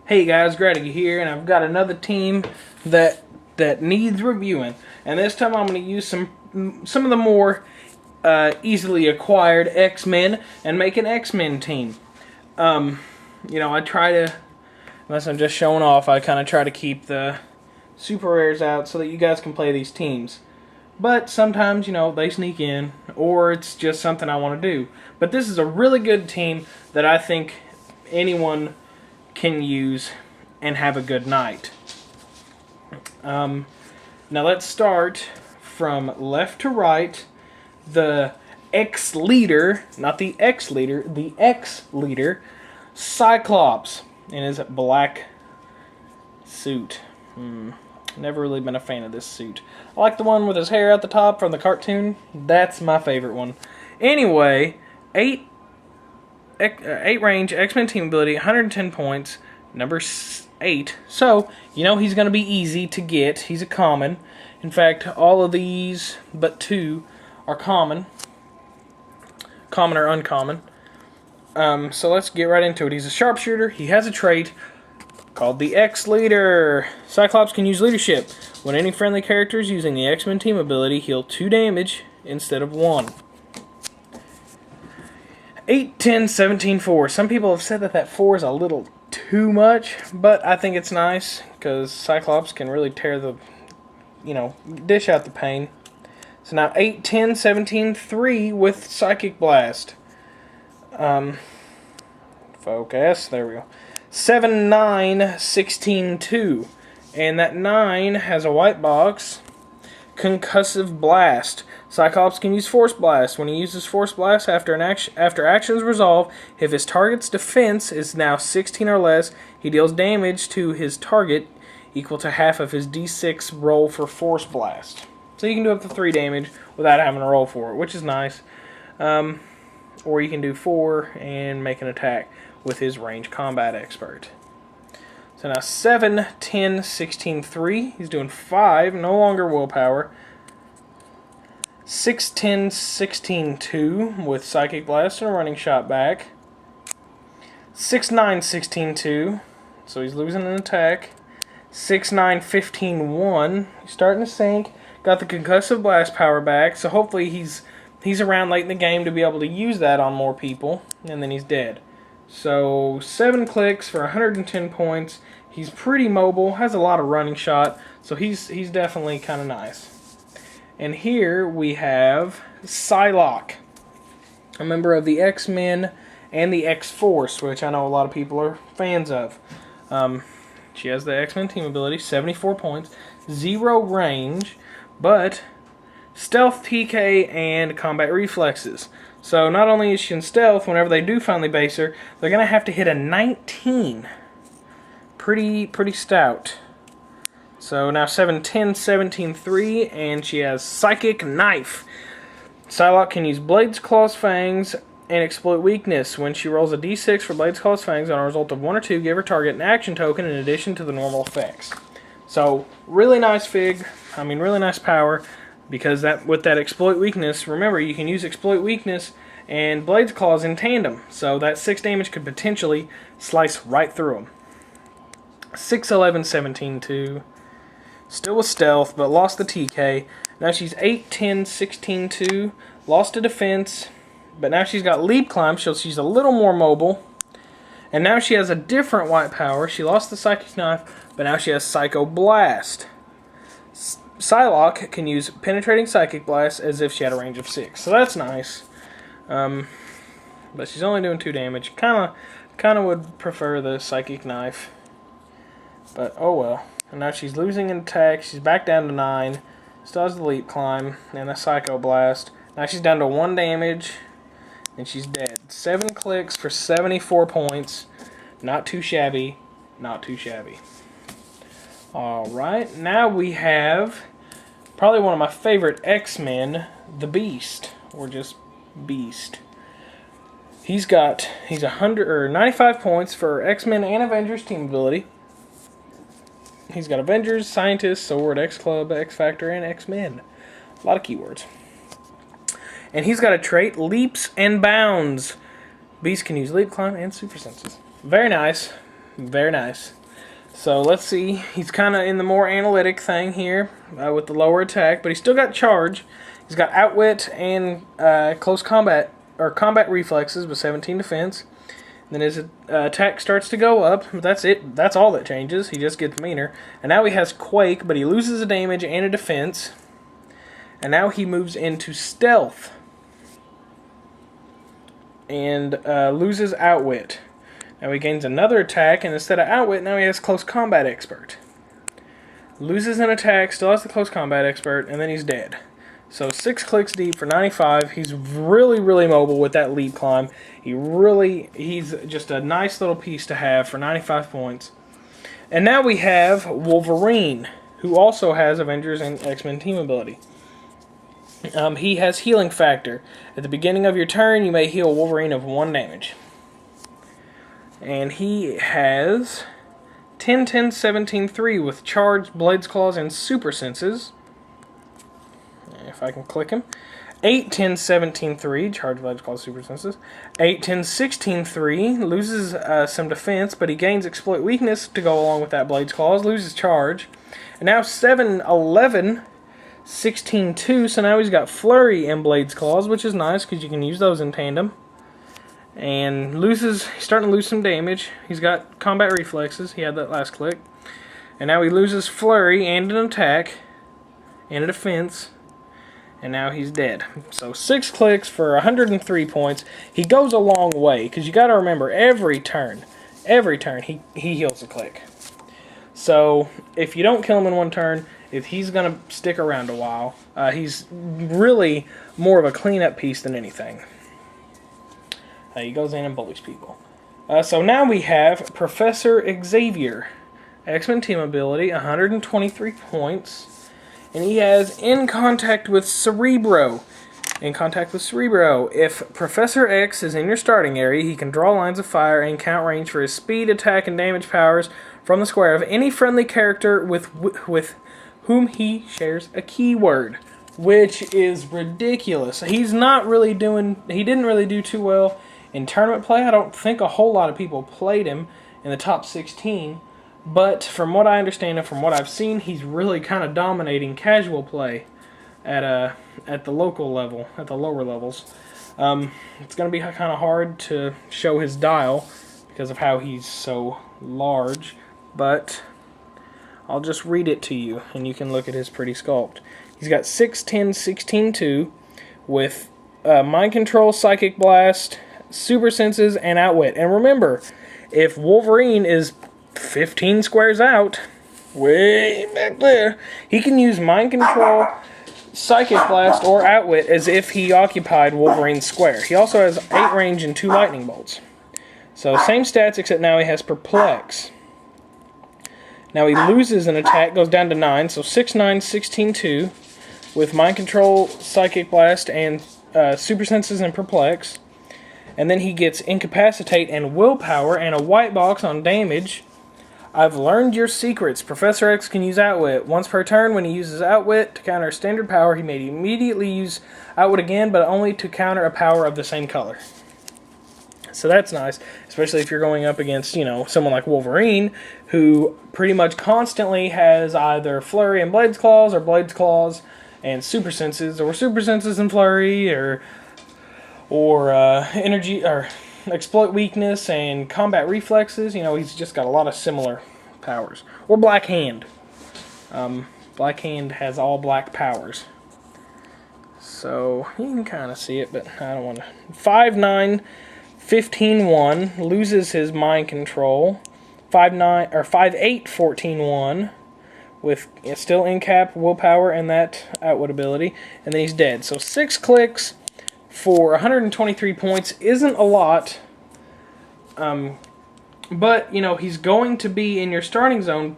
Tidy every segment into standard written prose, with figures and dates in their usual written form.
Hey guys, Grady here, and I've got another team that needs reviewing. And this time I'm going to use some of the more easily acquired X-Men and make an X-Men team. I try to, unless I'm just showing off, I kind of try to keep the super rares out so that you guys can play these teams. But sometimes, they sneak in, or it's just something I want to do. But this is a really good team that I think anyone can use and have a good night. Now let's start from left to right. The X-Leader, not the X-Leader, the X-Leader, Cyclops in his black suit. Never really been a fan of this suit. I like the one with his hair at the top from the cartoon. That's my favorite one. Anyway, 8 range, X-Men team ability, 110 points, number 8. So, he's going to be easy to get. He's a common. In fact, all of these but 2 are common. Common or uncommon. So let's get right into it. He's a sharpshooter. He has a trait called the X-Leader. Cyclops can use leadership. When any friendly characters using the X-Men team ability heal 2 damage instead of 1. 8, 10, 17, 4. Some people have said that 4 is a little too much, but I think it's nice because Cyclops can really tear the, dish out the pain. So now 8, 10, 17, 3 with Psychic Blast. Focus. There we go. 7, 9, 16, 2. And that 9 has a white box. Concussive Blast. Cyclops can use Force Blast. When he uses Force Blast after actions resolve, if his target's defense is now 16 or less, he deals damage to his target equal to half of his d6 roll for Force Blast. So you can do up to 3 damage without having to roll for it, which is nice. Or you can do 4 and make an attack with his range combat expert. So now 7, 10, 16, 3. He's doing 5, no longer willpower. 6, 10, 16, 2 with Psychic Blast and a running shot back. 6, 9, 16, 2. So he's losing an attack. 6, 9, 15, 1. He's starting to sink. Got the Concussive Blast power back. So hopefully he's around late in the game to be able to use that on more people. And then he's dead. So 7 clicks for 110 points. He's pretty mobile. Has a lot of running shot. So he's definitely kind of nice. And here we have Psylocke, a member of the X-Men and the X-Force, which I know a lot of people are fans of. She has the X-Men team ability, 74 points, 0 range, but stealth, TK, and combat reflexes. So not only is she in stealth, whenever they do finally base her, they're going to have to hit a 19. Pretty stout. So now 7, 10, 17, 3, and she has Psychic Knife. Psylocke can use Blades, Claws, Fangs, and exploit weakness. When she rolls a d6 for Blades, Claws, Fangs on a result of 1 or 2, give her target an action token in addition to the normal effects. So really nice fig. Really nice power, because with that exploit weakness, remember you can use exploit weakness and Blades, Claws in tandem. So that 6 damage could potentially slice right through them. 6, 11, 17, 2. Still with stealth, but lost the TK. Now she's 8, 10, 16, 2. Lost a defense, but now she's got leap climb, so she's a little more mobile. And now she has a different white power. She lost the Psychic Knife, but now she has Psycho Blast. Psylocke can use Penetrating Psychic Blast as if she had a range of 6. So that's nice. But she's only doing 2 damage. Kinda would prefer the Psychic Knife. But oh well. And now she's losing an attack. She's back down to 9. Still has the leap climb and the Psycho Blast. Now she's down to 1 damage. And she's dead. 7 clicks for 74 points. Not too shabby. Not too shabby. Alright. Now we have probably one of my favorite X-Men, the Beast. Or just Beast. He's 95 points for X-Men and Avengers team ability. He's got Avengers, Scientist, Sword, X-Club, X-Factor, and X-Men. A lot of keywords. And he's got a trait, Leaps and Bounds. Beast can use Leap, Climb, and Super Senses. Very nice. Very nice. So let's see. He's kind of in the more analytic thing here with the lower attack, but he's still got charge. He's got outwit and close combat or combat reflexes with 17 defense. Then his attack starts to go up. That's it. That's all that changes. He just gets meaner. And now he has Quake, but he loses a damage and a defense. And now he moves into Stealth. And loses Outwit. Now he gains another attack, and instead of Outwit, now he has Close Combat Expert. Loses an attack, still has the Close Combat Expert, and then he's dead. So 6 clicks deep for 95. He's really, really mobile with that leap climb. He's just a nice little piece to have for 95 points. And now we have Wolverine, who also has Avengers and X-Men team ability. He has Healing Factor. At the beginning of your turn, you may heal Wolverine of 1 damage. And he has 10, 10, 17, 3 with Charge, Blades Claws, and Super Senses. If I can click him. 8, 10, 17, 3, Charge, Blades Claws, Super Senses. 8, 10, 16, 3, loses some defense, but he gains Exploit Weakness to go along with that Blades Claws, loses Charge. And now 7, 11, 16, 2, so now he's got Flurry and Blades Claws, which is nice because you can use those in tandem. And he's starting to lose some damage. He's got Combat Reflexes, he had that last click. And now he loses Flurry and an attack, and a defense. And now he's dead. So 6 clicks for 103 points. He goes a long way, because you got to remember, every turn, he heals a click. So if you don't kill him in 1 turn, if he's going to stick around a while, he's really more of a cleanup piece than anything. He goes in and bullies people. So now we have Professor Xavier. X-Men team ability, 123 points. And he has In Contact with Cerebro. In Contact with Cerebro. If Professor X is in your starting area, he can draw lines of fire and count range for his speed, attack, and damage powers from the square of any friendly character with whom he shares a keyword. Which is ridiculous. He didn't really do too well in tournament play. I don't think a whole lot of people played him in the top 16. But from what I understand and from what I've seen, he's really kind of dominating casual play at the local level, at the lower levels. It's going to be kind of hard to show his dial because of how he's so large, but I'll just read it to you, and you can look at his pretty sculpt. He's got 6, 10, 16, 2 with Mind Control, Psychic Blast, Super Senses, and Outwit. And remember, if Wolverine is 15 squares out, way back there, he can use Mind Control, Psychic Blast, or Outwit as if he occupied Wolverine's square. He also has 8 range and 2 lightning bolts. So same stats, except now he has Perplex. Now he loses an attack, goes down to 9, so 6, 9, 16, 2 with Mind Control, Psychic Blast, and Super Senses and Perplex. And then he gets Incapacitate and Willpower and a white box on damage. I've learned your secrets. Professor X can use Outwit. Once per turn, when he uses Outwit to counter standard power, he may immediately use Outwit again, but only to counter a power of the same color. So that's nice, especially if you're going up against, someone like Wolverine, who pretty much constantly has either Flurry and Blades Claws, or Blades Claws and Super Senses, or Super Senses and Flurry, or Energy, or Exploit Weakness and Combat Reflexes. He's just got a lot of similar powers. Or Black Hand. Black Hand has all black powers. So, you can kind of see it, but I don't want to. 5, 9, 15, 1, loses his Mind Control. 5, 9, or 5, 8, 14, 1, with still Incap, Willpower, and that Outwit ability. And then he's dead. So 6 clicks for 123 points isn't a lot, but he's going to be in your starting zone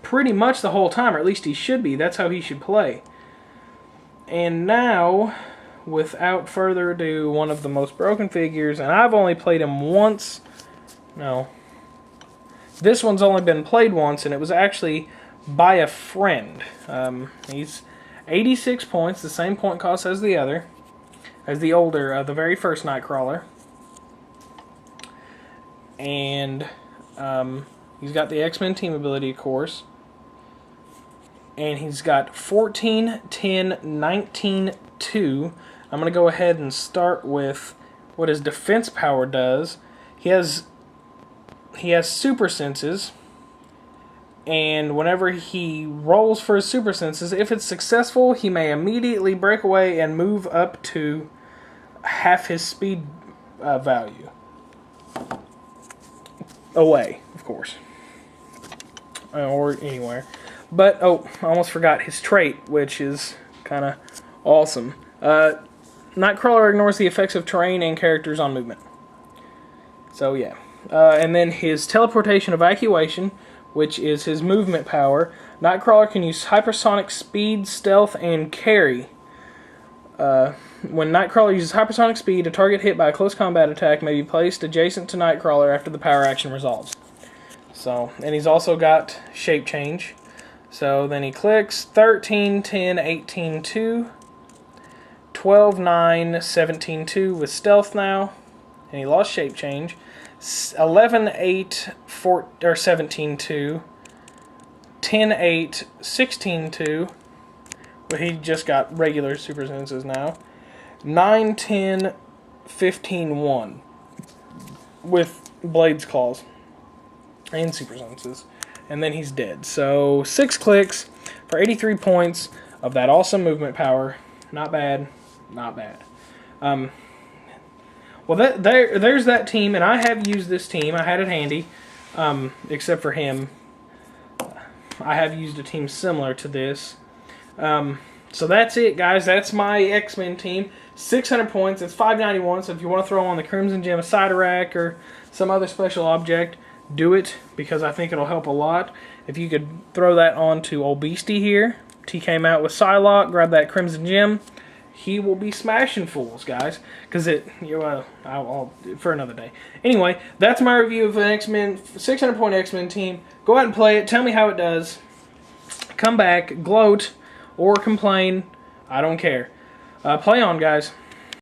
pretty much the whole time, or at least he should be. That's how he should play. And now, without further ado, one of the most broken figures, and I've only played him once. No, this one's only been played once, and it was actually by a friend. He's 86 points, the same point cost as the other. As the older, the very first Nightcrawler. And He's got the X-Men team ability, of course. And he's got 14, 10, 19, 2. I'm going to go ahead and start with what his defense power does. He has super senses. And whenever he rolls for his super senses, if it's successful, he may immediately break away and move up to half his speed value. Away, of course. Or anywhere. But, oh, I almost forgot his trait, which is kind of awesome. Nightcrawler ignores the effects of terrain and characters on movement. So, yeah. And then his teleportation evacuation, which is his movement power. Nightcrawler can use hypersonic speed, stealth, and carry. When Nightcrawler uses hypersonic speed, a target hit by a close combat attack may be placed adjacent to Nightcrawler after the power action resolves. So, and he's also got shape change. So then he clicks 13, 10, 18, 2, 12, 9, 17, 2 with stealth now. And he lost shape change. 11, 8, 4, or 17, 2, 10, 8, 16, 2. But he just got regular super senses now. 9, 10, 15, 1 with Blade's Claws and super senses. And then he's dead. So 6 clicks for 83 points of that awesome movement power. Not bad. Not bad. Well, there's that team, and I have used this team. I had it handy, except for him. I have used a team similar to this. So that's it, guys. That's my X-Men team. 600 points. It's 591. So if you want to throw on the Crimson Gem Cyttorak or some other special object, do it, because I think it'll help a lot. If you could throw that on to Old Beastie here. He came out with Psylocke. Grab that Crimson Gem. He will be smashing fools, guys. Because I'll for another day. Anyway, that's my review of an X-Men 600-point X-Men team. Go out and play it. Tell me how it does. Come back, gloat, or complain. I don't care. Play on, guys.